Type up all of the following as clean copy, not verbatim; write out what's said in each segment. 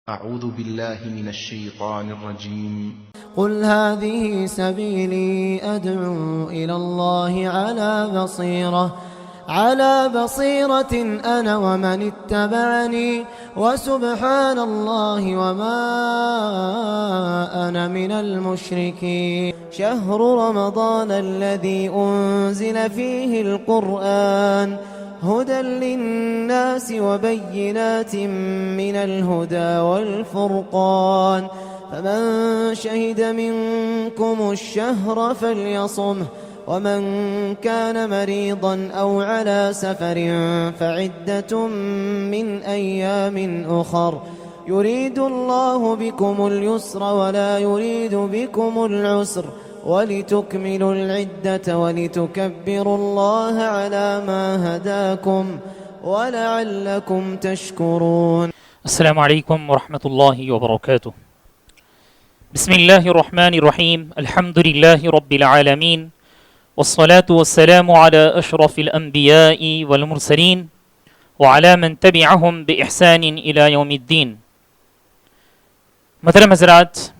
أعوذ بالله من الشيطان الرجيم. قل هذه سبيلي أدعو إلى الله على بصيرة أنا ومن اتبعني وسبحان الله وما أنا من المشركين. شهر رمضان الذي أنزل فيه القرآن هدى للناس وبينات من الهدى والفرقان فمن شهد منكم الشهر فليصمه ومن كان مريضا أو على سفر فعدة من أيام أخر يريد الله بكم اليسر ولا يريد بكم العسر ولتكملوا العدة ولتكبروا الله على ما هداكم ولعلكم تشكرون. السلام عليكم ورحمة الله وبركاته. بسم الله الرحمن الرحيم. الحمد لله رب العالمين والصلاة والسلام على أشرف الأنبياء والمرسلين وعلى من تبعهم بإحسان إلى يوم الدين. محترم حضرات،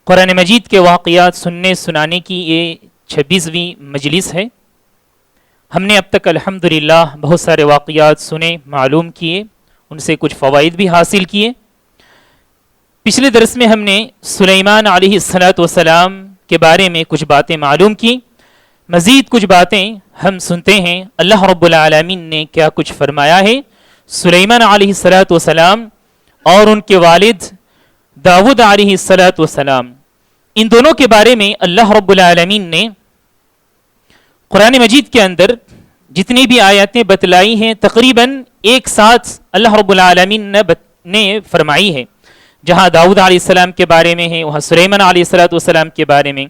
قرآن مجید کے واقعات سننے سنانے کی یہ 26ویں مجلس ہے۔ ہم نے اب تک الحمدللہ بہت سارے واقعات سنے، معلوم کیے، ان سے کچھ فوائد بھی حاصل کیے۔ پچھلے درس میں ہم نے سلیمان علیہ السلام کے بارے میں کچھ باتیں معلوم کی، مزید کچھ باتیں ہم سنتے ہیں اللہ رب العالمین نے کیا کچھ فرمایا ہے سلیمان علیہ السلام اور ان کے والد داؤد علیہ السلام، ان دونوں کے بارے میں اللہ رب العالمین نے قرآن مجید کے اندر جتنی بھی آیاتیں بتلائی ہیں تقریباً ایک ساتھ اللہ رب العالمین نے فرمائی ہے۔ جہاں داؤد علیہ السلام کے بارے میں ہے وہاں سلیمان علیہ السلام کے بارے میں۔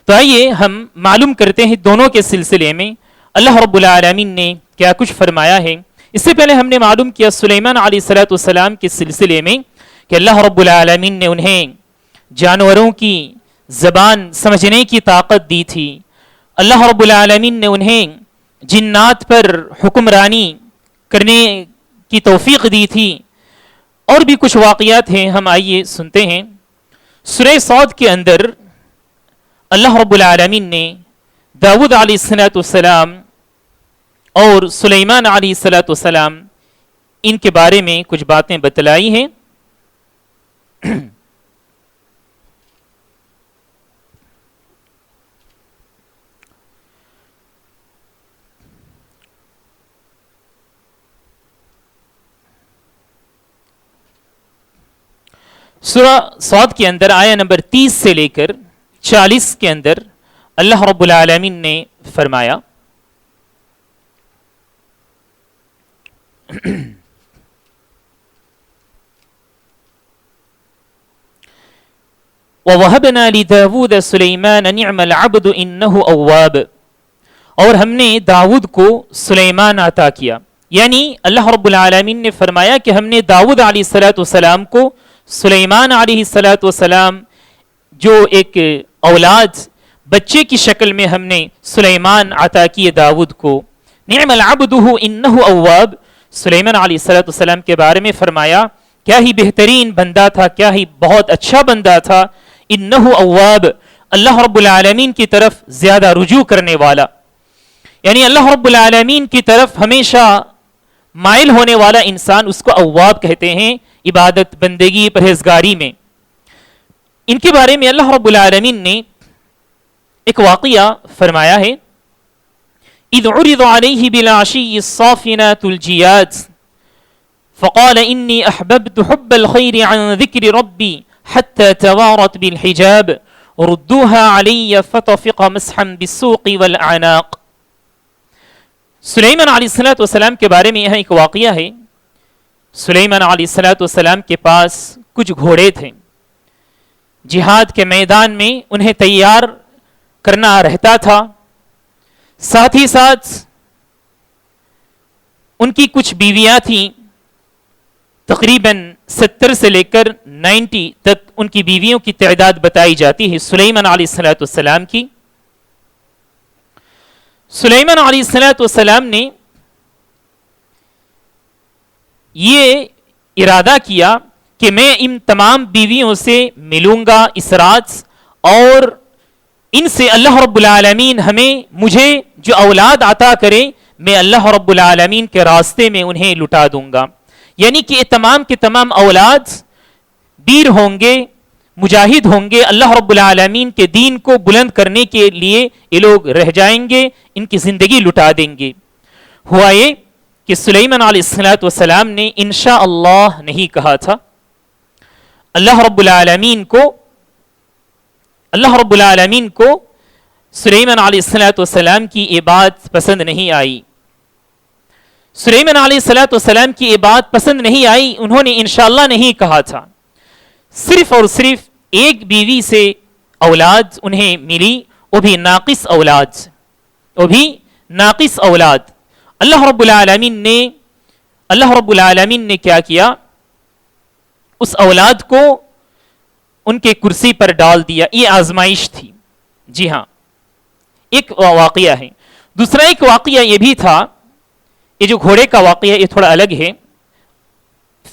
تو آئیے ہم معلوم کرتے ہیں دونوں کے سلسلے میں اللہ رب العالمین نے کیا کچھ فرمایا ہے۔ اس سے پہلے ہم نے معلوم کیا سلیمان علیہ السلام کے سلسلے میں کہ اللہ رب العالمین نے انہیں جانوروں کی زبان سمجھنے کی طاقت دی تھی۔ اللہ رب العالمین نے انہیں جنات پر حکمرانی کرنے کی توفیق دی تھی، اور بھی کچھ واقعات ہیں، ہم آئیے سنتے ہیں۔ سورہ صاد کے اندر اللہ رب العالمین نے داؤد علیہ السلام اور سلیمان علیہ السلام ان کے بارے میں کچھ باتیں بتلائی ہیں۔ سورہ صاد کے اندر آیہ نمبر 30 سے لے کر 40 کے اندر اللہ رب العالمین نے فرمایا وَوَهَبْنَا لِدَاوُودَ سُلَيْمَانَ نِعْمَ الْعَبْدُ إِنَّهُ أَوَّابٌ، اور ہم نے داؤد کو سلیمان عطا کیا، یعنی اللہ رب العالمین نے فرمایا کہ ہم نے داؤد علیہ السلام کو سلیمان علیہ السلام جو ایک اولاد بچے کی شکل میں ہم نے سلیمان عطا کیے داؤد کو۔ نعم العبد انہ اواب، سلیمان علیہ السلام کے بارے میں فرمایا کیا ہی بہترین بندہ تھا، کیا ہی بہت اچھا بندہ تھا۔ انہ اواب، اللہ رب العالمین کی طرف زیادہ رجوع کرنے والا، یعنی اللہ رب العالمین کی طرف ہمیشہ مائل ہونے والا انسان اس کو اواب کہتے ہیں، عبادت بندگی پرہیزگاری میں۔ ان کے بارے میں اللہ رب العالمین نے ایک واقعہ فرمایا ہے۔ اذ عرض علیہ بالعشی الصافنات الجیاد فقال انی احببت حب الخیر عن ذکر ربی حتی توارت بالحجاب ردوها علی فطفق مسحا بالسوق والاعناق۔ سلیمان علیہ السلام کے بارے میں یہاں ایک واقعہ ہے۔ سلیمان علیہ السلام کے پاس کچھ گھوڑے تھے، جہاد کے میدان میں انہیں تیار کرنا رہتا تھا، ساتھ ہی ساتھ ان کی کچھ بیویاں تھیں، تقریباً 70 سے لے کر 90 تک ان کی بیویوں کی تعداد بتائی جاتی ہے سلیمان علیہ السلام کی۔ سلیمان علیہ السلام نے یہ ارادہ کیا کہ میں ان تمام بیویوں سے ملوں گا اس رات، اور ان سے اللہ رب العالمین مجھے جو اولاد عطا کرے میں اللہ رب العالمین کے راستے میں انہیں لٹا دوں گا. یعنی کہ تمام کے تمام اولاد بیر ہوں گے، مجاہد ہوں گے، اللہ رب العالمین کے دین کو بلند کرنے کے لیے یہ لوگ رہ جائیں گے، ان کی زندگی لٹا دیں گے. ہوا یہ کہ سلیمان علیہ السلام نے انشاءاللہ نہیں کہا تھا. اللہ رب العالمین کو سلیمان علیہ السلام کی یہ بات پسند نہیں آئی. سلیمان علیہ السلام کی یہ بات پسند نہیں آئی، انہوں نے انشاءاللہ نہیں کہا تھا. صرف اور صرف ایک بیوی سے اولاد انہیں ملی، وہ بھی ناقص اولاد. اللہ رب العالمین نے کیا کیا؟ اس اولاد کو ان کے کرسی پر ڈال دیا. یہ آزمائش تھی. جی ہاں، ایک واقعہ ہے. دوسرا ایک واقعہ یہ بھی تھا، یہ جو گھوڑے کا واقعہ یہ تھوڑا الگ ہے.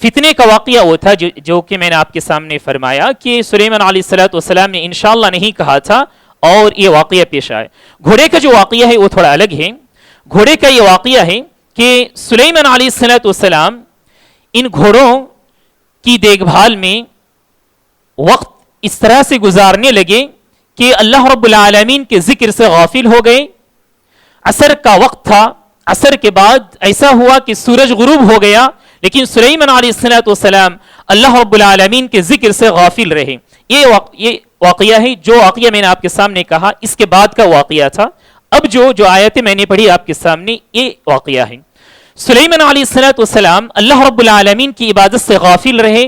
فتنے کا واقعہ وہ تھا جو کہ میں نے آپ کے سامنے فرمایا کہ سلیمان علیہ السلام نے انشاءاللہ نہیں کہا تھا اور یہ واقعہ پیش آئے. گھوڑے کا جو واقعہ ہے وہ تھوڑا الگ ہے. گھوڑے کا یہ واقعہ ہے کہ سلیمان علیہ السلام ان گھوڑوں کی دیکھ بھال میں وقت اس طرح سے گزارنے لگے کہ اللہ رب العالمین کے ذکر سے غافل ہو گئے. عصر کا وقت تھا، عصر کے بعد ایسا ہوا کہ سورج غروب ہو گیا، لیکن سلیمان علیہ السلام اللہ رب العالمین کے ذکر سے غافل رہے. یہ واقعہ ہے جو واقعہ میں نے آپ کے سامنے کہا، اس کے بعد کا واقعہ تھا. اب جو آیتیں میں نے پڑھی آپ کے سامنے یہ واقعہ ہے. سلیمان علیہ السلام اللہ رب العالمین کی عبادت سے غافل رہے.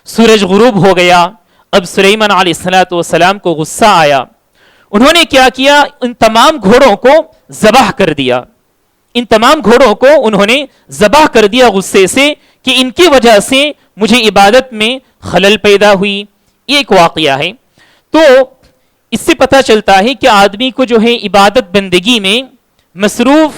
سورج غروب ہو گیا. اب سلیمان علیہ السلام کو غصہ آیا. انہوں نے کیا کیا؟ ان تمام گھوڑوں کو ذبح کر دیا. ان تمام گھوڑوں کو انہوں نے ذبح کر دیا غصے سے کہ ان کی وجہ سے مجھے عبادت میں خلل پیدا ہوئی. یہ ایک واقعہ ہے. تو اس سے پتہ چلتا ہے کہ آدمی کو جو ہے عبادت بندگی میں مصروف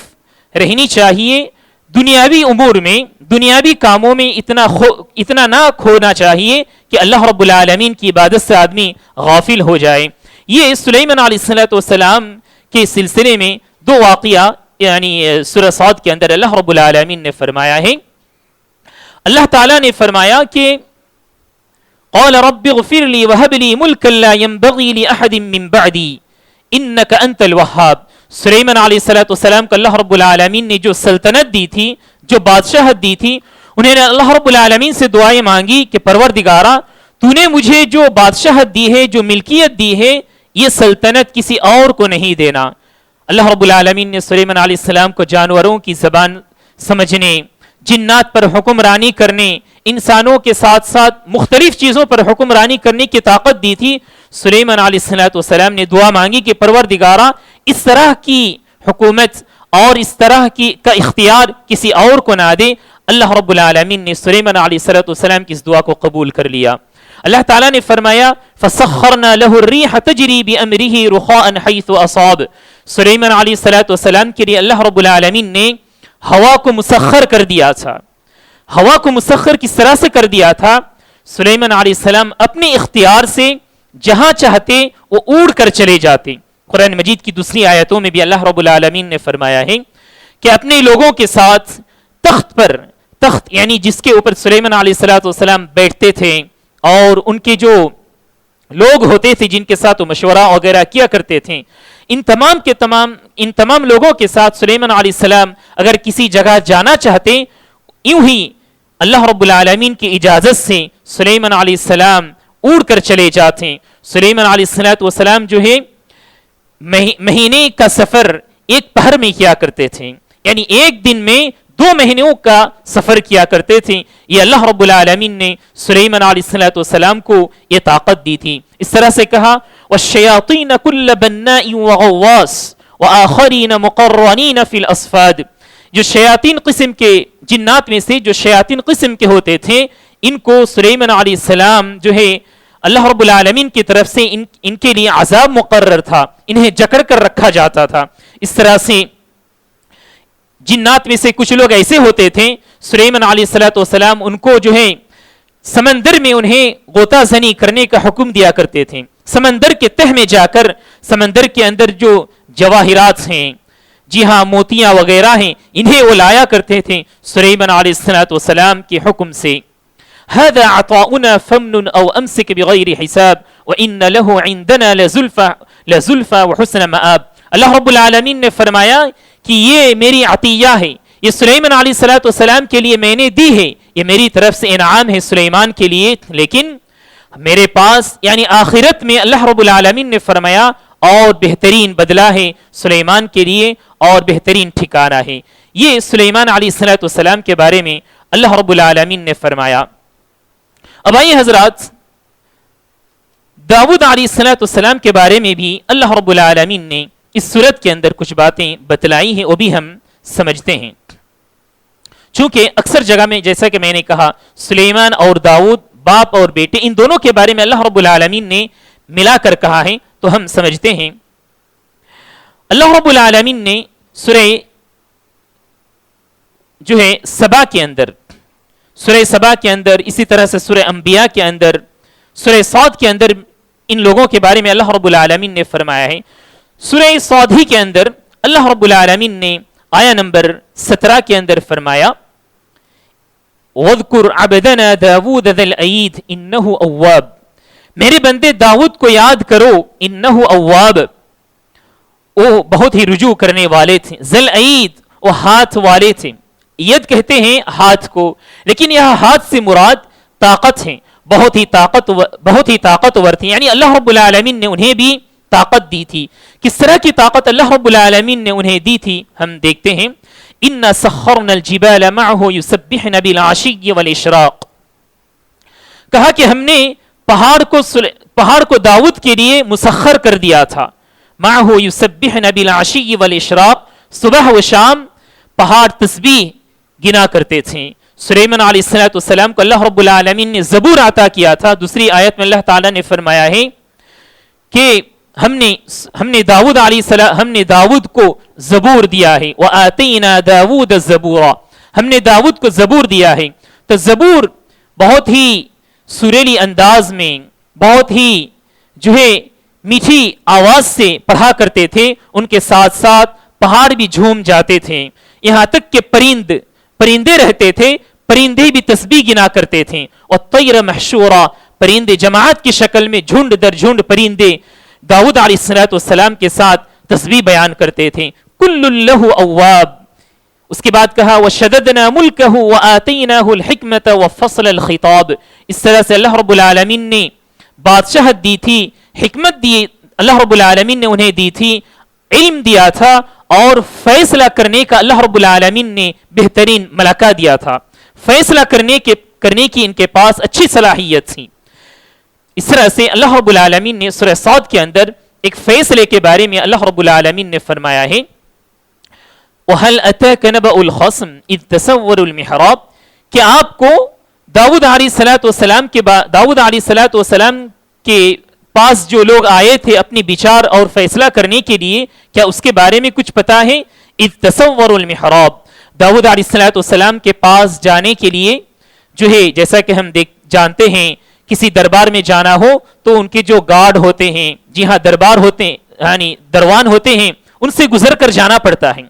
رہنی چاہیے. دنیاوی امور میں، دنیاوی کاموں میں اتنا نہ کھونا چاہیے کہ اللہ رب العالمین کی عبادت سے آدمی غافل ہو جائے. یہ سلیمان علیہ السلام کے سلسلے میں دو واقعہ یعنی سورہ صاد کے اندر اللہ رب العالمین نے فرمایا ہے. اللہ تعالیٰ نے فرمایا کہ قال رب اغفر لی وہب لی ملکا لا ينبغی لأحد من بعدی انک انت الوہاب. سلیمان علیہ السلام کو اللہ رب العالمین نے جو سلطنت دی تھی، جو بادشاہت دی تھی، انہوں نے اللہ رب العالمین سے دعائیں مانگی کہ پروردگارا تو نے مجھے جو بادشاہت دی ہے، جو ملکیت دی ہے، یہ سلطنت کسی اور کو نہیں دینا. اللہ رب العالمین نے سلیمان علیہ السلام کو جانوروں کی زبان سمجھنے، جنات پر حکمرانی کرنے، انسانوں کے ساتھ ساتھ مختلف چیزوں پر حکمرانی کرنے کی طاقت دی تھی. سلیمان علیہ السلام نے دعا مانگی کہ پروردگارا اس طرح کی حکومت اور اس طرح کا اختیار کسی اور کو نہ دے. اللہ رب العالمین نے سلیمان علیہ السلام کی اس دعا کو قبول کر لیا. اللہ تعالیٰ نے فرمایا فَسَخَّرْنَا لَهُ الرِّيحَ تَجْرِي بِأَمْرِهِ رُخَاءً حَيْثُ أَصَابَ. سلیمان علیہ السلام کے لیے اللہ رب العالمین نے ہوا کو مسخر کر دیا تھا. ہوا کو مسخر کس طرح سے کر دیا تھا؟ سلیمان علیہ السلام اپنے اختیار سے جہاں چاہتے وہ اڑ کر چلے جاتے. قرآن مجید کی دوسری آیتوں میں بھی اللہ رب العالمین نے فرمایا ہے کہ اپنے لوگوں کے ساتھ تخت یعنی جس کے اوپر سلیمان علیہ السلام بیٹھتے تھے اور ان کے جو لوگ ہوتے تھے جن کے ساتھ وہ مشورہ وغیرہ کیا کرتے تھے، ان تمام لوگوں کے ساتھ سلیمان علیہ السلام اگر کسی جگہ جانا چاہتے، یوں ہی اللہ رب العالمین کی اجازت سے سلیمان علیہ السلام اڑ کر چلے جاتے. سلیمان علیہ السلام جو ہے مہینے کا سفر ایک پہر میں کیا کرتے تھے، یعنی ایک دن میں 2 مہینوں کا سفر کیا کرتے تھے. یہ اللہ رب العالمین نے سلیمان علیہ السلام کو یہ طاقت دی تھی. اس طرح سے کہا وَالشَّيَاطِينَ كُلَّ بَنَّاءٍ وَغَوَّاصٍ وَآخَرِينَ مُقَرَّنِينَ فِي الْأَصْفَادِ. جو شیاطین قسم کے جنات میں سے جو شیاطین قسم کے ہوتے تھے، ان کو سلیمان علیہ السلام جو ہے اللہ رب العالمین کی طرف سے ان کے لیے عذاب مقرر تھا، انہیں جکڑ کر رکھا جاتا تھا. اس طرح سے جنات میں سے کچھ لوگ ایسے ہوتے تھے سلیمان علیہ السلام ان کو جو ہے سمندر میں انہیں غوطہ زنی کرنے کا حکم دیا کرتے تھے. سمندر کے تہ میں جا کر سمندر کے اندر جو جواہرات ہیں، جی ہاں موتیاں وغیرہ ہیں، انہیں وہ لایا کرتے تھے سلیمان علیہ السلام کے حکم سے. هذا عطاؤنا فمن او امسك بغیر حساب وان له عندنا لزلفى وحسن مآب. اللہ رب العالمین نے فرمایا کہ یہ میری عطیہ ہے، یہ سلیمان علیہ السلام کے لیے میں نے دی ہے، یہ میری طرف سے انعام ہے سلیمان کے لیے، لیکن میرے پاس یعنی آخرت میں اللہ رب العالمین نے فرمایا اور بہترین بدلہ ہے سلیمان کے لیے اور بہترین ٹھکانہ ہے. یہ سلیمان علیہ السلام کے بارے میں اللہ رب العالمین نے فرمایا. اب آئیے حضرات، داؤد علیہ السلام کے بارے میں بھی اللہ رب العالمین نے اس سورت کے اندر کچھ باتیں بتلائی ہیں، وہ بھی ہم سمجھتے ہیں. چونکہ اکثر جگہ میں جیسا کہ میں نے کہا سلیمان اور داؤد باپ اور بیٹے، ان دونوں کے بارے میں اللہ رب العالمین نے ملا کر کہا ہے تو ہم سمجھتے ہیں. اللہ رب العالمین نے سورہ جو ہے سبا کے اندر، سورہ سبا کے اندر، اسی طرح سے سورہ انبیاء کے اندر، سورہ صاد کے اندر ان لوگوں کے بارے میں اللہ رب العالمین نے فرمایا ہے. سورہ صاد ہی کے اندر اللہ رب العالمین نے آیا نمبر 17 کے اندر فرمایا وَاذْكُرْ عَبْدَنَا دَاوُودَ ذَا الْأَيِّدِ إِنَّهُ أَوَّابٌ. میرے بندے داؤد کو یاد کرو، انہ اواب، وہ بہت ہی رجوع کرنے والے تھے. ذل عید، وہ ہاتھ والے تھے. ید کہتے ہیں ہاتھ کو، لیکن یہاں ہاتھ سے مراد طاقت ہے، بہت ہی طاقتور تھے. یعنی اللہ رب العالمین نے انہیں بھی طاقت دی تھی. کس طرح کی طاقت اللہ رب العالمین نے انہیں دی تھی ہم دیکھتے ہیں. اِنَّا سَخَّرْنَا الْجِبَالَ مَعَهُ يُسَبِّحْنَ بِالْعَشِيِّ وَالْإِشْرَاقِ. کہا کہ ہم نے پہاڑ کو داؤد کے لیے مسخر کر دیا تھا. مَعَهُ يُسَبِّحْنَ بِالْعَشِيِّ وَالْإِشْرَاقِ. صبح و شام پہاڑ تسبیح گنا کرتے تھے. سلیمان علیہ السلام کو اللہ رب العالمین نے زبور عطا کیا تھا. دوسری آیت میں اللہ تعالیٰ نے فرمایا ہے کہ ہم نے داؤد کو زبور دیا ہے. وَآتَيْنَا دَاوُودَ الزَّبُورَ. ہم نے داؤد کو زبور دیا ہے. تو زبور بہت ہی سریلی انداز میں، بہت ہی جو ہے میٹھی آواز سے پڑھا کرتے تھے. ان کے ساتھ ساتھ پہاڑ بھی جھوم جاتے تھے. یہاں تک کہ پرندے رہتے تھے، پرندے بھی تسبیح گنا کرتے تھے. وَالطَّيْرَ مَحْشُورًا. پرندے جماعت کی شکل میں جھنڈ در جھنڈ پرندے داؤد علیہ السلام کے ساتھ تسبیح بیان کرتے تھے. کُلٌّ لَهُ أَوَّابٌ. اس کے بعد کہا وَشَدَدْنَا مُلْكَهُ وَآتَيْنَاهُ الْحِكْمَةَ وَفَصْلَ الْخِطَابِ. اس طرح سے اللہ رب العالمین نے بادشاہت دی تھی، حکمت دی، اللہ رب العالمین نے انہیں دی تھی، علم دیا تھا اور فیصلہ کرنے کا اللہ رب العالمین نے بہترین ملکہ دیا تھا. فیصلہ کرنے کی ان کے پاس اچھی صلاحیت تھی. اس طرح سے اللہ رب العالمین نے سورہ صاد کے اندر ایک فیصلے کے بارے میں اللہ رب العالمین نے فرمایا ہے وَهَلْ أَتَاكَ نَبَأُ الْخَصْمِ إِذْ تَسَوَّرُوا الْمِحْرَابَ. کہ آپ کو داؤد علیہ السلام کے پاس جو لوگ آئے تھے اپنی بچار اور فیصلہ کرنے کے لیے، کیا اس کے بارے میں کچھ پتا ہے؟ اِذْ تَسَوَّرُوا الْمِحْرَابَ. داؤد علیہ السلام کے پاس جانے کے لیے جو ہے جیسا کہ ہم جانتے ہیں کسی دربار میں جانا ہو تو ان کے جو گارڈ ہوتے ہیں، جی ہاں دربار ہوتے ہیں یعنی دروان ہوتے ہیں، ان سے گزر کر جانا پڑتا ہے.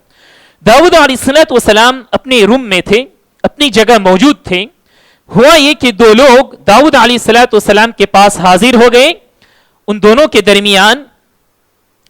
داؤد علیہ السلام اپنے روم میں تھے، اپنی جگہ موجود تھے. ہوا یہ کہ دو لوگ داؤد علیہ السلام کے پاس حاضر ہو گئے. ان دونوں کے درمیان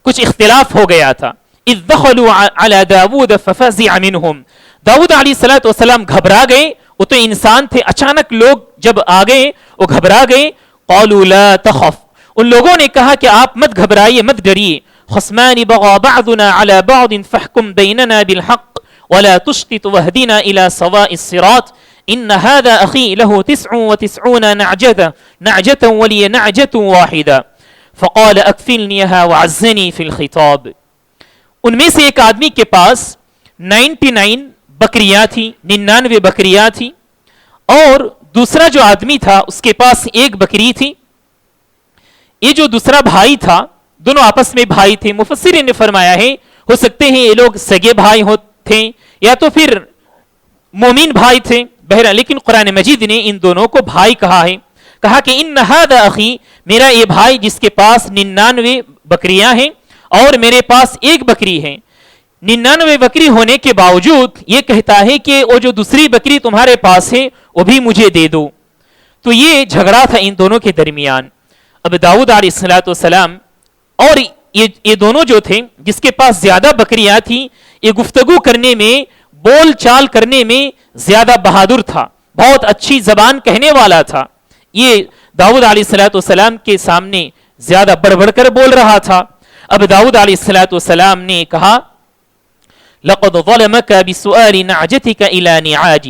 کچھ اختلاف ہو گیا تھا. اذ دخلوا على داود ففزع منهم. داؤد علیہ السلام گھبرا گئے. وہ تو انسان تھے، اچانک لوگ جب آ گئے وہ گھبرا گئے. قالوا لا تخف. ان لوگوں نے کہا کہ آپ مت گھبرائیے، مت ڈریے. خصمان بغى بعضنا على بعض فاحكم بيننا بالحق ولا تشطط واهدنا الى سواء الصراط ان هذا اخي له 99 نعجة ولي نعجة واحدة فقال اكفلنيها وعزني في الخطاب. ان میں سے ایک آدمی کے پاس 99 بکریاں تھی، 99 بکریاں تھی، اور دوسرا جو آدمی تھا اس کے پاس ایک بکری تھی. یہ جو دوسرا بھائی تھا، دونوں آپس میں بھائی تھے. مفسرین نے فرمایا ہے ہو سکتے ہیں یہ لوگ سگے بھائی تھے یا تو پھر مومن بھائی تھے، بہرحال لیکن قرآن مجید نے ان دونوں کو بھائی کہا ہے. کہا کہ ان ھذا اخی، میرا یہ بھائی جس کے پاس 99 بکریاں ہیں اور میرے پاس ایک بکری ہے، 99 بکری ہونے کے باوجود یہ کہتا ہے کہ وہ جو دوسری بکری تمہارے پاس ہے وہ بھی مجھے دے دو. تو یہ جھگڑا تھا ان دونوں کے درمیان. اب داؤد علیہ الصلوۃ والسلام اور یہ دونوں جو تھے جس کے پاس زیادہ بکریاں تھیں، یہ گفتگو کرنے میں، بول چال کرنے میں زیادہ بہادر تھا، بہت اچھی زبان کہنے والا تھا. یہ داؤد علیہ الصلوۃ والسلام کے سامنے زیادہ بڑھ بڑھ کر بول رہا تھا. اب داؤد علیہ الصلوۃ والسلام نے کہا لقد ظلمك بسؤال نعجتك الى نعاج،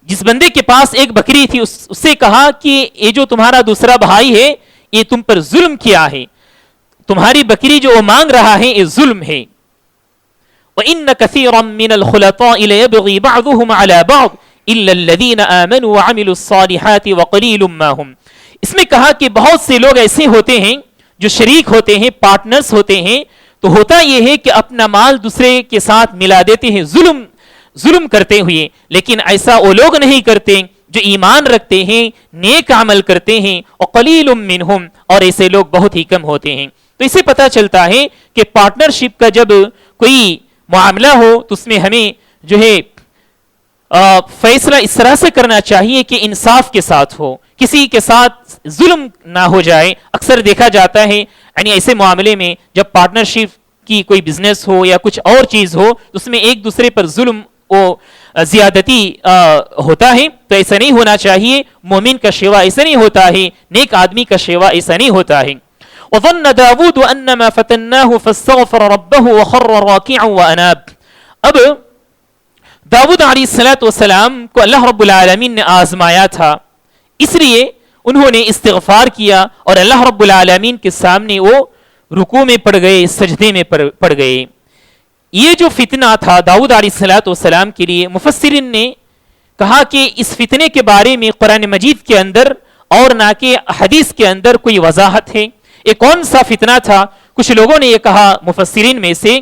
جس بندے کے پاس ایک بکری تھی اس سے کہا کہ یہ جو تمہارا دوسرا بھائی ہے یہ تم پر ظلم کیا ہے، تمہاری بکری جو وہ مانگ رہا ہے یہ ظلم ہے. وَإِنَّ كَثِيرًا مِّنَ الْخُلَطَاءِ لَيَبْغِي بَعْضُهُمْ عَلَى بَعْضٍ إِلَّا الَّذِينَ آمَنُوا وَعَمِلُوا الصَّالِحَاتِ وَقَلِيلٌ مَّا هُمْ. اس میں کہا کہ بہت سے لوگ ایسے ہوتے ہیں جو شریک ہوتے ہیں، پارٹنرز ہوتے ہیں، تو ہوتا یہ ہے کہ اپنا مال دوسرے کے ساتھ ملا دیتے ہیں ظلم کرتے ہوئے، لیکن ایسا وہ لوگ نہیں کرتے جو ایمان رکھتے ہیں، نیک عمل کرتے ہیں. وَقَلِيلٌ مِّنْهُمْ، اور ایسے لوگ بہت ہی کم ہوتے ہیں. تو اسے پتہ چلتا ہے کہ پارٹنرشپ کا جب کوئی معاملہ ہو تو اس میں ہمیں جو ہے فیصلہ اس طرح سے کرنا چاہیے کہ انصاف کے ساتھ ہو، کسی کے ساتھ ظلم نہ ہو جائے. اکثر دیکھا جاتا ہے یعنی ایسے معاملے میں جب پارٹنرشپ کی کوئی بزنس ہو یا کچھ اور چیز ہو اس میں ایک دوسرے پر ظلم و زیادتی ہوتا ہے، تو ایسا نہیں ہونا چاہیے. مومن کا شیوا ایسا نہیں ہوتا ہے، نیک آدمی کا شیوا ایسا نہیں ہوتا ہے. وظن داود انما فتناه فاستغفر ربه وخر راكعا واناب. اب داود علیہ الصلوۃ والسلام کو اللہ رب العالمین نے آزمایا تھا، اس لیے انہوں نے استغفار کیا اور اللہ رب العالمین کے سامنے وہ رکوع میں پڑ گئے، سجدے میں پڑ گئے. یہ جو فتنہ تھا داؤد علیہ الصلوۃ والسلام کے لیے، مفسرین نے کہا کہ اس فتنے کے بارے میں قرآن مجید کے اندر اور نہ کہ حدیث کے اندر کوئی وضاحت ہے. یہ کون سا فتنہ تھا؟ کچھ لوگوں نے یہ کہا مفسرین میں سے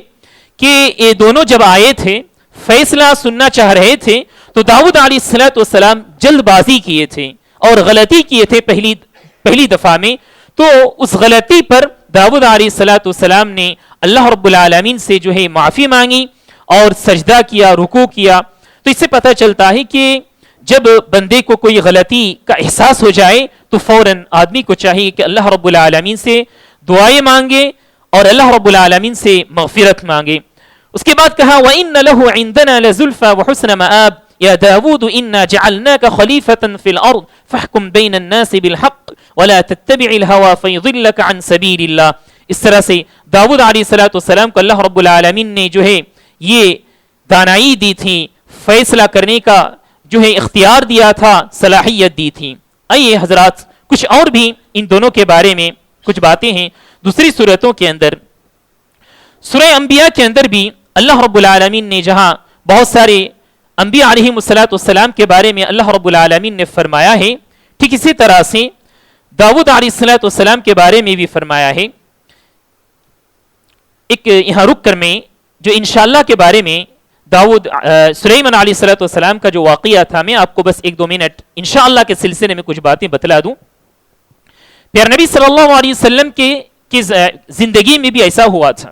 کہ یہ دونوں جب آئے تھے فیصلہ سننا چاہ رہے تھے تو داؤد علیہ الصلوۃ والسلام جلد بازی کیے تھے اور غلطی کیے تھے پہلی دفعہ میں. تو اس غلطی پر داؤد علیہ الصلوۃ والسلام نے اللہ رب العالمین سے جو ہے معافی مانگی اور سجدہ کیا، رکوع کیا. تو اس سے پتہ چلتا ہے کہ جب بندے کو کوئی غلطی کا احساس ہو جائے تو فوراً آدمی کو چاہیے کہ اللہ رب العالمین سے دعائیں مانگے اور اللہ رب العالمین سے مغفرت مانگے. اس کے بعد کہا وَإِنَّ لَهُ عِندَنَا لَزُلْفَى وَحُسْنَ مَآبٍ يَا دَاوُودُ إِنَّا جَعَلْنَاكَ خَلِيفَةً فِي الْأَرْضِ فَاحْكُمْ بَيْنَ النَّاسِ بِالْحَقِّ وَلَا تَتَّبِعِ الْهَوَى فَيُضِلَّكَ عَنْ سَبِيلِ اللَّهِ. اس طرح سے داؤد علیہ الصلوۃ والسلام کو اللہ رب العالمین نے جو ہے یہ دانائی دی تھی، فیصلہ کرنے کا جو ہے اختیار دیا تھا، صلاحیت دی تھی. آئیے حضرات کچھ اور بھی ان دونوں کے بارے میں کچھ باتیں ہیں دوسری صورتوں کے اندر. سورہ انبیاء کے اندر بھی اللہ رب العالمین نے جہاں بہت سارے انبیاء علیہ الصلوۃ والسلام کے بارے میں اللہ رب العالمین نے فرمایا ہے، ٹھیک اسی طرح سے داؤد علیہ الصلوۃ والسلام کے بارے میں بھی فرمایا ہے. ایک یہاں رک کر میں جو انشاءاللہ کے بارے میں سلیمان علیہ الصلوۃ والسلام کا جو واقعہ تھا میں آپ کو بس 1-2 منٹ انشاءاللہ کے سلسلے میں کچھ باتیں بتلا دوں. پیارے نبی صلی اللہ علیہ وسلم کی زندگی میں بھی ایسا ہوا تھا.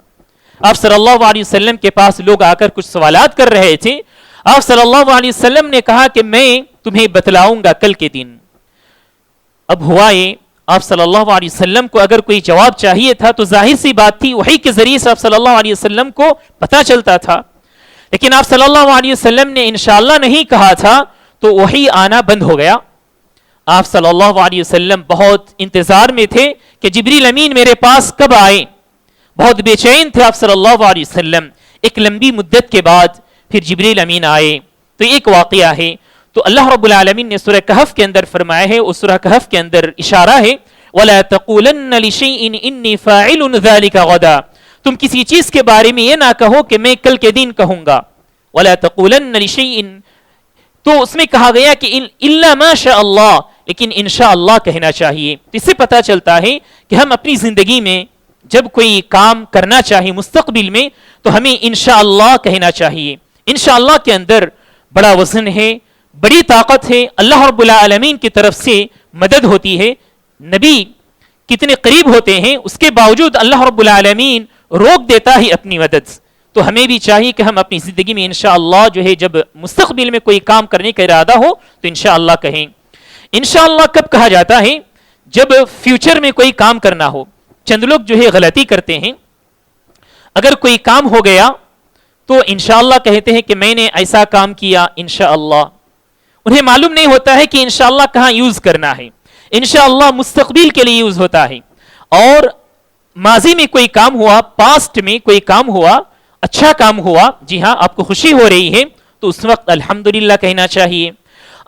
آپ صلی اللہ علیہ وسلم کے پاس لوگ آ کر کچھ سوالات کر رہے تھے. آپ صلی اللہ علیہ وسلم نے کہا کہ میں تمہیں بتلاؤں گا کل کے دن. اب ہوا یہ آپ صلی اللہ علیہ وسلم کو اگر کوئی جواب چاہیے تھا تو ظاہر سی بات تھی وحی کے ذریعے سے آپ صلی اللہ علیہ وسلم کو پتہ چلتا تھا، لیکن آپ صلی اللہ علیہ وسلم نے انشاءاللہ نہیں کہا تھا تو وحی آنا بند ہو گیا. آپ صلی اللہ علیہ وسلم بہت انتظار میں تھے کہ جبریل امین میرے پاس کب آئے، بہت بے چین تھے آپ صلی اللہ علیہ وسلم. ایک لمبی مدت کے بعد پھر جبریل امین آئے. تو ایک واقعہ ہے. تو اللہ رب العالمین نے سورہ کہف کے اندر فرمایا ہے، اس سورہ کہف کے اندر اشارہ ہے وَلَا تَقُولَنَّ لِشَيْءٍ إِنِّي فَاعِلٌ ذَلِكَ غَدًا. تم کسی چیز کے بارے میں یہ نہ کہو کہ میں کل کے دن کہوں گا. وَلَا تَقُولَنَّ لِشَيْءٍ، تو اس میں کہا گیا کہ إِلَّا مَا شَاءَ اللَّهُ، لیکن انشاءاللہ کہنا چاہیے. تو اس سے پتہ چلتا ہے کہ ہم اپنی زندگی میں جب کوئی کام کرنا چاہیے مستقبل میں تو ہمیں انشاءاللہ کہنا چاہیے. انشاءاللہ کے اندر بڑا وزن ہے، بڑی طاقت ہے، اللہ رب العالمین کی طرف سے مدد ہوتی ہے. نبی کتنے قریب ہوتے ہیں، اس کے باوجود اللہ رب العالمین روک دیتا ہے اپنی مدد. تو ہمیں بھی چاہیے کہ ہم اپنی زندگی میں انشاءاللہ جو ہے جب مستقبل میں کوئی کام کرنے کا ارادہ ہو تو انشاءاللہ کہیں. انشاءاللہ کب کہا جاتا ہے؟ جب فیوچر میں کوئی کام کرنا ہو. چند لوگ جو ہے غلطی کرتے ہیں، اگر کوئی کام ہو گیا تو انشاءاللہ کہتے ہیں کہ میں نے ایسا کام کیا انشاءاللہ. انہیں معلوم نہیں ہوتا ہے کہ انشاءاللہ کہاں یوز کرنا ہے. انشاءاللہ مستقبل کے لیے یوز ہوتا ہے. اور ماضی میں کوئی کام ہوا، پاسٹ میں کوئی کام ہوا، اچھا کام ہوا، جی ہاں آپ کو خوشی ہو رہی ہے تو اس وقت الحمدللہ کہنا چاہیے.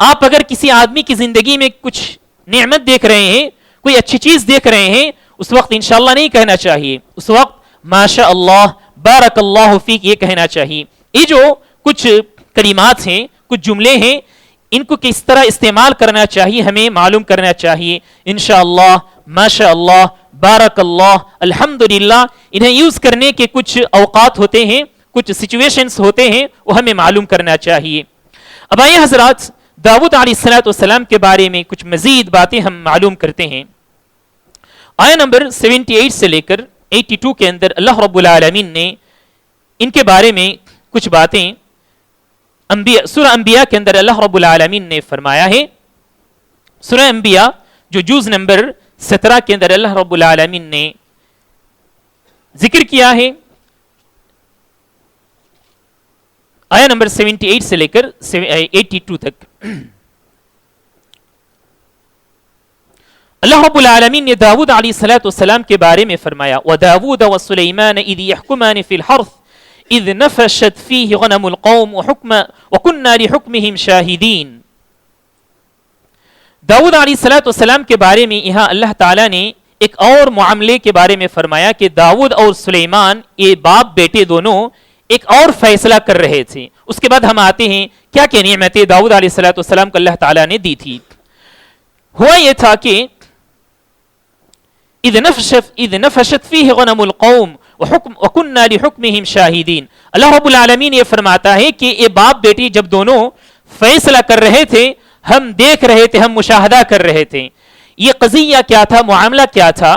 آپ اگر کسی آدمی کی زندگی میں کچھ نعمت دیکھ رہے ہیں، کوئی اچھی چیز دیکھ رہے ہیں، اس وقت انشاءاللہ نہیں کہنا چاہیے، اس وقت ماشاء اللہ بارک اللہ فیک یہ کہنا چاہیے. یہ جو کچھ کلمات ہیں، کچھ جملے ہیں، ان کو کس طرح استعمال کرنا چاہیے ہمیں معلوم کرنا چاہیے. انشاءاللہ، ماشاء اللہ، بارک اللہ، الحمدللہ، انہیں یوز کرنے کے کچھ اوقات ہوتے ہیں، کچھ سچویشنز ہوتے ہیں، وہ ہمیں معلوم کرنا چاہیے. اب آئیے حضرات داؤد علیہ السلام کے بارے میں کچھ مزید باتیں ہم معلوم کرتے ہیں. آیہ نمبر 78 سے لے کر 82 کے اندر اللہ رب العالمین نے ان کے بارے میں کچھ باتیں سورہ انبیاء کے اندر اللہ رب العالمین نے فرمایا ہے. سورہ انبیاء جو جز نمبر 17 کے اندر اللہ رب العالمین نے ذکر کیا ہے. آیہ نمبر 78 سے لے کر 82 تک اللہ رب العالمین نے داؤد علیہ السلام کے بارے میں فرمایا وَدَاوُودَ وَسُلَيْمَانَ إِذْ يَحْكُمَانِ فِي الْحَرْثِ إِذْ نَفَشَتْ فِيهِ غَنَمُ الْقَوْمِ وَكُنَّا لِحُكْمِهِمْ شَاهِدِينَ. داؤد علیہ السلام کے بارے میں یہاں اللہ تعالیٰ نے ایک اور معاملے کے بارے میں فرمایا کہ داؤد اور سلیمان یہ باپ بیٹے دونوں ایک اور فیصلہ کر رہے تھے. اس کے بعد ہم آتے ہیں کیا کیا نعمتیں داؤد علیہ السلام کو اللہ تعالیٰ نے دی تھی. ہوا یہ تھا کہ اذ نفشت فیہ غنم القوم وکننا لحکمہم شاہدین. اللہ رب العالمین یہ فرماتا ہے کہ یہ باپ بیٹی جب دونوں فیصلہ کر رہے تھے، ہم دیکھ رہے تھے، ہم مشاہدہ کر رہے تھے. یہ قضیہ کیا تھا، معاملہ کیا تھا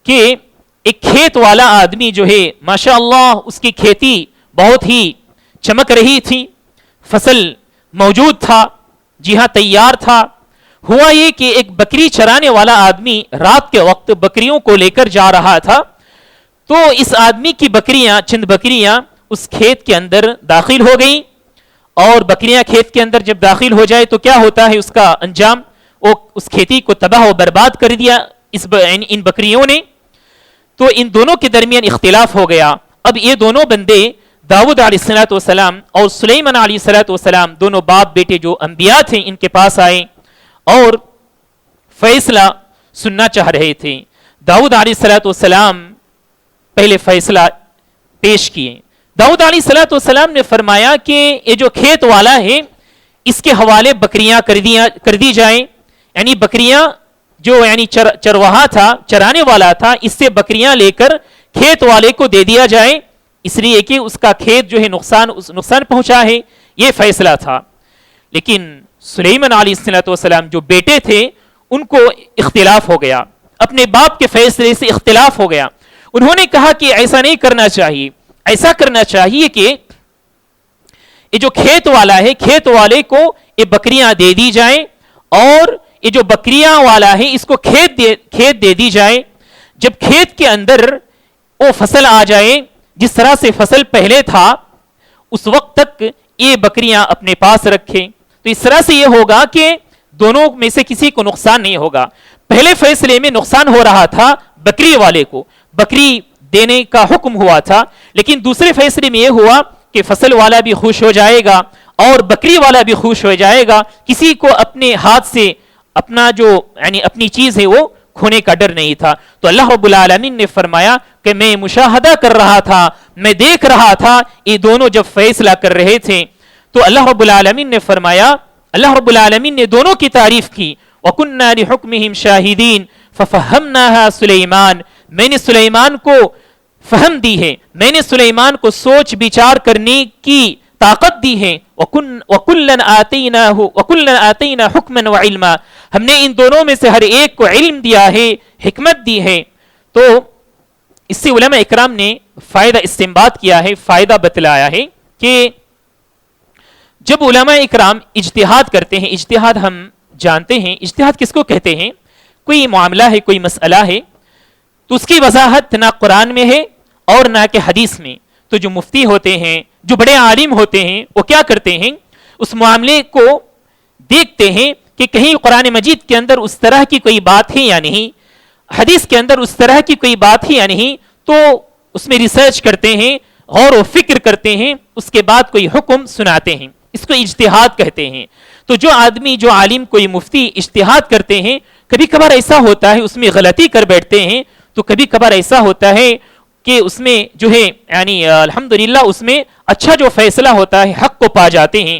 کہ ایک کھیت والا آدمی جو ہے ماشاءاللہ اس کی کھیتی بہت ہی چمک رہی تھی، فصل موجود تھا، جی ہاں تیار تھا. ہوا یہ کہ ایک بکری چرانے والا آدمی رات کے وقت بکریوں کو لے کر جا رہا تھا. تو اس آدمی کی بکریاں، چند بکریاں اس کھیت کے اندر داخل ہو گئیں. اور بکریاں کھیت کے اندر جب داخل ہو جائے تو کیا ہوتا ہے اس کا انجام؟ وہ اس کھیتی کو تباہ و برباد کر دیا ان بکریوں نے. تو ان دونوں کے درمیان اختلاف ہو گیا. اب یہ دونوں بندے داؤد علیہ السلام اور سلیمان علیہ السلام دونوں باپ بیٹے جو انبیاء تھے ان کے پاس آئے اور فیصلہ سننا چاہ رہے تھے. داؤد علیہ السلام پہلے فیصلہ پیش کیے. داؤد علیہ السلام نے فرمایا کہ یہ جو کھیت والا ہے اس کے حوالے بکریاں کر دی جائیں. یعنی بکریاں جو یعنی چرواہا تھا، چرانے والا تھا، اس سے بکریاں لے کر کھیت والے کو دے دیا جائے، اس لیے کہ اس کا کھیت جو ہے نقصان پہنچا ہے. یہ فیصلہ تھا. لیکن سلیمان علیہ السلام جو بیٹے تھے ان کو اختلاف ہو گیا، اپنے باپ کے فیصلے سے اختلاف ہو گیا. انہوں نے کہا کہ ایسا نہیں کرنا چاہیے، ایسا کرنا چاہیے کہ یہ جو کھیت والا ہے کھیت والے کو یہ بکریاں دے دی جائیں اور یہ جو بکریاں والا ہے اس کو کھیت دے دی جائے. جب کھیت کے اندر وہ فصل آ جائے جس طرح سے فصل پہلے تھا اس وقت تک یہ بکریاں اپنے پاس رکھیں. تو اس طرح سے یہ ہوگا کہ دونوں میں سے کسی کو نقصان نہیں ہوگا. پہلے فیصلے میں نقصان ہو رہا تھا بکری والے کو، بکری دینے کا حکم ہوا تھا. لیکن دوسرے فیصلے میں یہ ہوا کہ فصل والا بھی خوش ہو جائے گا اور بکری والا بھی خوش ہو جائے گا. کسی کو اپنے ہاتھ سے اپنا جو یعنی اپنی چیز ہے وہ کھونے کا ڈر نہیں تھا. تو اللہ رب العالمین نے فرمایا کہ میں مشاہدہ کر رہا تھا، میں دیکھ رہا تھا یہ دونوں جب فیصلہ کر رہے تھے. تو اللہ رب العالمین نے فرمایا، اللہ رب العالمین نے دونوں کی تعریف کی. وَكُنَّا لِحُكْمِهِمْ شَاهِدِينَ فَفَهَّمْنَاهَا سُلَيْمَانَ. میں نے سلیمان کو فہم دی ہے، میں نے سلیمان کو سوچ بچار کرنے کی طاقت دی ہے. وَكُلًّا آتَيْنَا حُكْمًا وَعِلْمًا, ہم نے ان دونوں میں سے ہر ایک کو علم دیا ہے, حکمت دی ہے. تو اس سے علماء اکرام نے فائدہ استنباط کیا ہے, فائدہ بتلایا ہے کہ جب علماء اکرام اجتہاد کرتے ہیں, اجتہاد ہم جانتے ہیں اجتہاد کس کو کہتے ہیں, کوئی معاملہ ہے, کوئی مسئلہ ہے, تو اس کی وضاحت نہ قرآن میں ہے اور نہ کہ حدیث میں. تو جو مفتی ہوتے ہیں, جو بڑے عالم ہوتے ہیں, وہ کیا کرتے ہیں, اس معاملے کو دیکھتے ہیں کہ کہیں قرآن مجید کے اندر اس طرح کی کوئی بات ہے یا نہیں, حدیث کے اندر اس طرح کی کوئی بات ہے یا نہیں, تو اس میں ریسرچ کرتے ہیں, غور و فکر کرتے ہیں, اس کے بعد کوئی حکم سناتے ہیں. اس کو اجتہاد کہتے ہیں. تو جو آدمی, جو عالم, کوئی مفتی اجتہاد کرتے ہیں, کبھی کبھار ایسا ہوتا ہے اس میں غلطی کر بیٹھتے ہیں, تو کبھی کبھار ایسا ہوتا ہے کہ اس میں جو ہے یعنی الحمدللہ اس میں اچھا جو فیصلہ ہوتا ہے حق کو پا جاتے ہیں.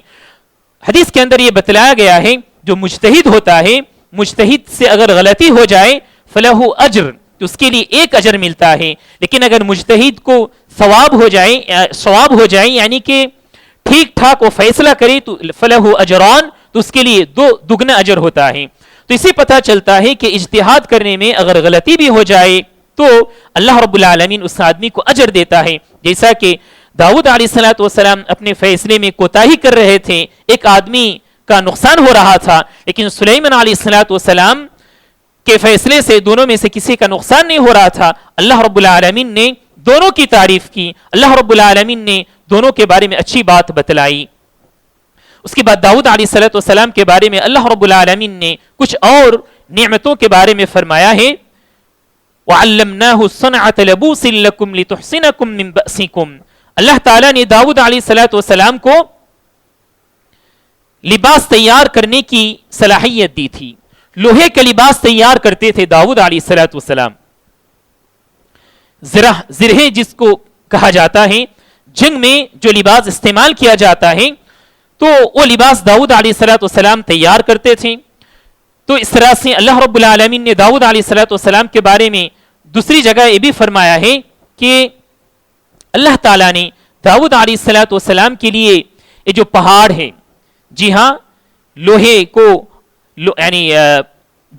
حدیث کے اندر یہ بتلایا گیا ہے جو مجتہد ہوتا ہے, مجتہد سے اگر غلطی ہو جائے فلہ اجر, تو اس کے لیے ایک اجر ملتا ہے. لیکن اگر مجتہد کو ثواب ہو جائے یعنی کہ ٹھیک ٹھاک وہ فیصلہ کرے تو فلہ اجران, تو اس کے لیے دگنا اجر ہوتا ہے. تو اسے پتہ چلتا ہے کہ اجتہاد کرنے میں اگر غلطی بھی ہو جائے تو اللہ رب العالمین اس آدمی کو اجر دیتا ہے. جیسا کہ داؤد علیہ السلام اپنے فیصلے میں کوتاہی کر رہے تھے, ایک آدمی کا نقصان ہو رہا تھا, لیکن سلیمان علیہ السلام کے فیصلے سے دونوں میں سے کسی کا نقصان نہیں ہو رہا تھا. اللہ رب العالمین نے دونوں کی تعریف کی, اللہ رب العالمین نے دونوں کے بارے میں اچھی بات بتلائی. اس کے بعد داؤد علیہ السلام کے بارے میں اللہ رب العالمین نے کچھ اور نعمتوں کے بارے میں فرمایا ہے. وَعَلَّمْنَاهُ صَنْعَةَ لَبُوسٍ لَكُمْ لِتُحْصِنَكُمْ مِنْ بَأْسِكُمْ, اللہ تعالیٰ نے داؤد علیہ السلام کو لباس تیار کرنے کی صلاحیت دی تھی. لوہے کا لباس تیار کرتے تھے داؤد علیہ السلام. زرہ جس کو کہا جاتا ہے, جنگ میں جو لباس استعمال کیا جاتا ہے, تو وہ لباس داؤد علیہ السلام تیار کرتے تھے. تو اس طرح سے اللہ رب العالمین نے داؤد علیہ السلام کے بارے میں دوسری جگہ یہ بھی فرمایا ہے کہ اللہ تعالیٰ نے داؤد علیہ السلام کے لیے یہ جو پہاڑ ہے, جی ہاں لوہے کو یعنی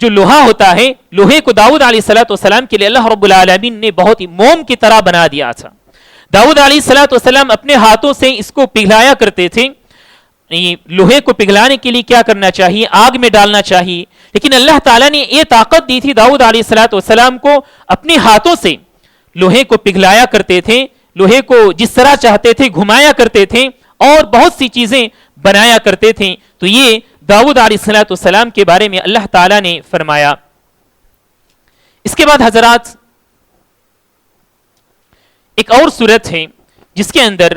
جو لوہا ہوتا ہے, لوہے کو داؤد علیہ السلام کے لیے اللہ رب العالمین نے بہت ہی موم کی طرح بنا دیا تھا. داؤد علیہ السلام اپنے ہاتھوں سے اس کو پگھلایا کرتے تھے. لوہے کو پگھلانے کے لیے کیا کرنا چاہیے, آگ میں ڈالنا چاہیے, لیکن اللہ تعالیٰ نے یہ طاقت دی تھی داؤد علیہ السلام کو, اپنے ہاتھوں سے لوہے کو پگھلایا کرتے تھے, لوہے کو جس طرح چاہتے تھے گھمایا کرتے تھے اور بہت سی چیزیں بنایا کرتے تھے. تو یہ داؤد علیہ السلام کے بارے میں اللہ تعالیٰ نے فرمایا. اس کے بعد حضرات ایک اور صورت ہے جس کے اندر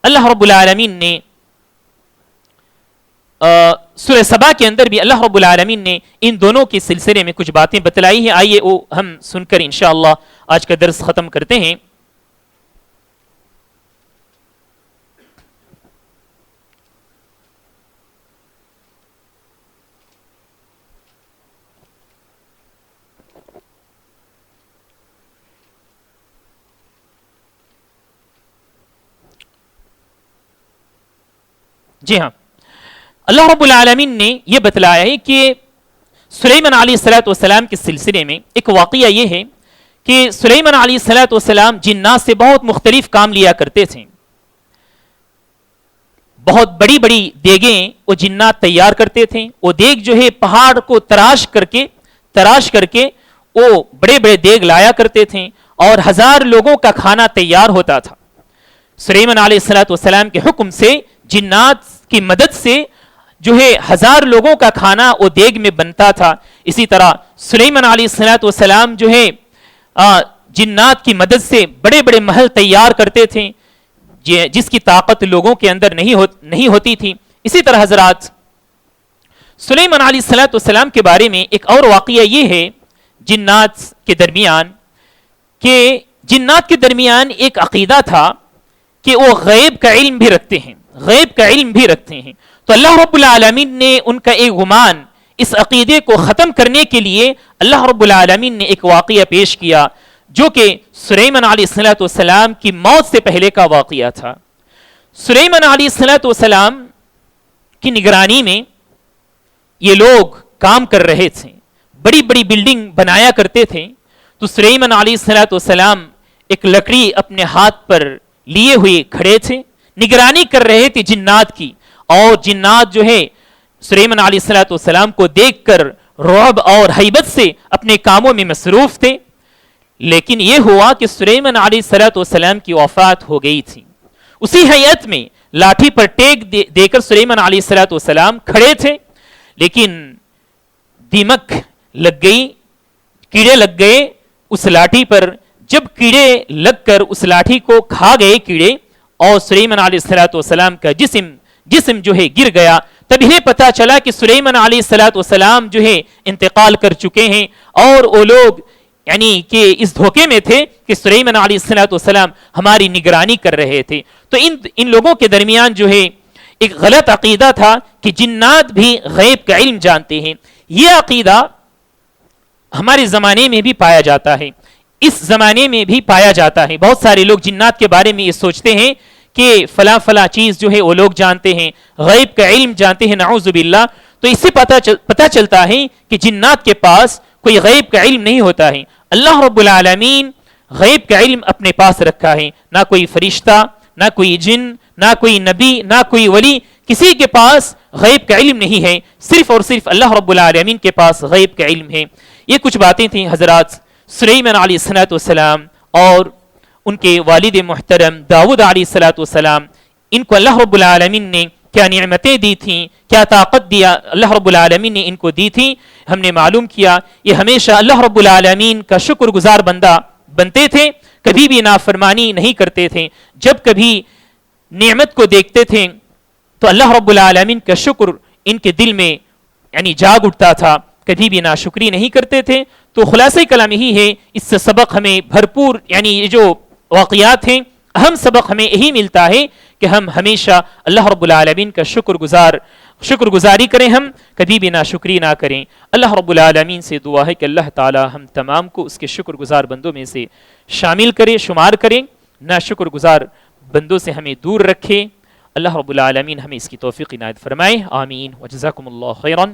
اللہ رب العالمین نے سورہ سبا کے اندر بھی اللہ رب العالمین نے ان دونوں کے سلسلے میں کچھ باتیں بتلائی ہیں. آئیے وہ ہم سن کر انشاءاللہ آج کا درس ختم کرتے ہیں. جی ہاں, اللہ رب العالمین نے یہ بتلایا ہے کہ سلیمان علیہ السلام کے سلسلے میں ایک واقعہ یہ ہے کہ سلیمان علیہ السلام جنات سے بہت مختلف کام لیا کرتے تھے. بہت بڑی بڑی دیگیں وہ جنات تیار کرتے تھے. وہ دیگ جو ہے پہاڑ کو تراش کر کے وہ بڑے بڑے دیگ لایا کرتے تھے اور 1000 لوگوں کا کھانا تیار ہوتا تھا. سلیمان علیہ السلام کے حکم سے جنات کی مدد سے جو ہے 1000 لوگوں کا کھانا وہ دیگ میں بنتا تھا. اسی طرح سلیمان علیہ السلام جو ہے جنات کی مدد سے بڑے بڑے محل تیار کرتے تھے جس کی طاقت لوگوں کے اندر نہیں ہوتی تھی. اسی طرح حضرات سلیمان علیہ السلام کے بارے میں ایک اور واقعہ یہ ہے جنات کے درمیان کہ جنات کے درمیان ایک عقیدہ تھا کہ وہ غیب کا علم بھی رکھتے ہیں. تو اللہ رب العالمین نے ان کا ایک گمان, اس عقیدے کو ختم کرنے کے لیے اللہ رب العالمین نے ایک واقعہ پیش کیا جو کہ سلیمان علیہ السلام کی موت سے پہلے کا واقعہ تھا. سلیمان علیہ السلام کی نگرانی میں یہ لوگ کام کر رہے تھے، بڑی بڑی بلڈنگ بنایا کرتے تھے. تو سلیمان علیہ السلام ایک لکڑی اپنے ہاتھ پر لیے ہوئے کھڑے تھے، نگرانی کر رہے تھے جنات کی. اور جنات جو ہے سلیمان علیہ السلام کو دیکھ کر رعب اور ہیبت سے اپنے کاموں میں مصروف تھے. لیکن یہ ہوا کہ سلیمان علیہ السلام کی وفات ہو گئی تھی. اسی حیات میں لاٹھی پر ٹیک دے کر سلیمان علیہ السلام کھڑے تھے، لیکن دیمک لگ گئی، کیڑے لگ گئے اس لاٹھی پر. جب کیڑے لگ کر اس لاٹھی کو کھا گئے کیڑے، اور سلیمان علیہ السلام کا جسم جو ہے گر گیا. تب یہ پتا چلا کہ سلیمان علیہ السلام جو ہے انتقال کر چکے ہیں. اور وہ لوگ یعنی کہ اس دھوکے میں تھے کہ سلیمان علیہ السلام ہماری نگرانی کر رہے تھے. تو ان لوگوں کے درمیان جو ہے ایک غلط عقیدہ تھا کہ جنات بھی غیب کا علم جانتے ہیں. یہ عقیدہ ہمارے زمانے میں بھی پایا جاتا ہے، اس زمانے میں بھی پایا جاتا ہے. بہت سارے لوگ جنات کے بارے میں یہ سوچتے ہیں کہ فلاں فلاں چیز جو ہے وہ لوگ جانتے ہیں، غیب کا علم جانتے ہیں، نعوذ باللہ. تو اس سے پتہ چلتا ہے کہ جنات کے پاس کوئی غیب کا علم نہیں ہوتا ہے. اللہ رب العالمین غیب کا علم اپنے پاس رکھا ہے. نہ کوئی فرشتہ، نہ کوئی جن، نہ کوئی نبی، نہ کوئی ولی، کسی کے پاس غیب کا علم نہیں ہے. صرف اور صرف اللہ رب العالمین کے پاس غیب کا علم ہے. یہ کچھ باتیں تھیں حضرات سلیمان علیہ السلام اور ان کے والد محترم داؤد علیہ السلام. ان کو اللہ رب العالمین نے کیا نعمتیں دی تھیں، کیا طاقت دیا اللہ رب العالمین نے ان کو دی تھی، ہم نے معلوم کیا. یہ ہمیشہ اللہ رب العالمین کا شکر گزار بندہ بنتے تھے، کبھی بھی نافرمانی نہیں کرتے تھے. جب کبھی نعمت کو دیکھتے تھے تو اللہ رب العالمین کا شکر ان کے دل میں یعنی جاگ اٹھتا تھا، کبھی بھی ناشکری نہیں کرتے تھے. تو خلاصہ کلام یہی ہے، اس سے سبق ہمیں بھرپور یعنی یہ جو واقعات ہیں اہم سبق ہمیں یہی ملتا ہے کہ ہم ہمیشہ اللہ رب العالمین کا شکر گزاری کریں، ہم کبھی بھی ناشکری نہ کریں. اللہ رب العالمین سے دعا ہے کہ اللہ تعالی ہم تمام کو اس کے شکر گزار بندوں میں سے شامل کرے، شمار کریں، ناشکر گزار بندوں سے ہمیں دور رکھے. اللہ رب العالمین ہمیں اس کی توفیق عنایت فرمائے. آمین. وجزاکم اللہ خیرا.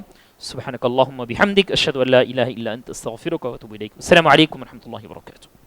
سبحانک اللہم وبحمدک اشہد ان لا الہ الا انت استغفرک واتوب الیک. السلام علیکم ورحمۃ اللہ وبرکاتہ.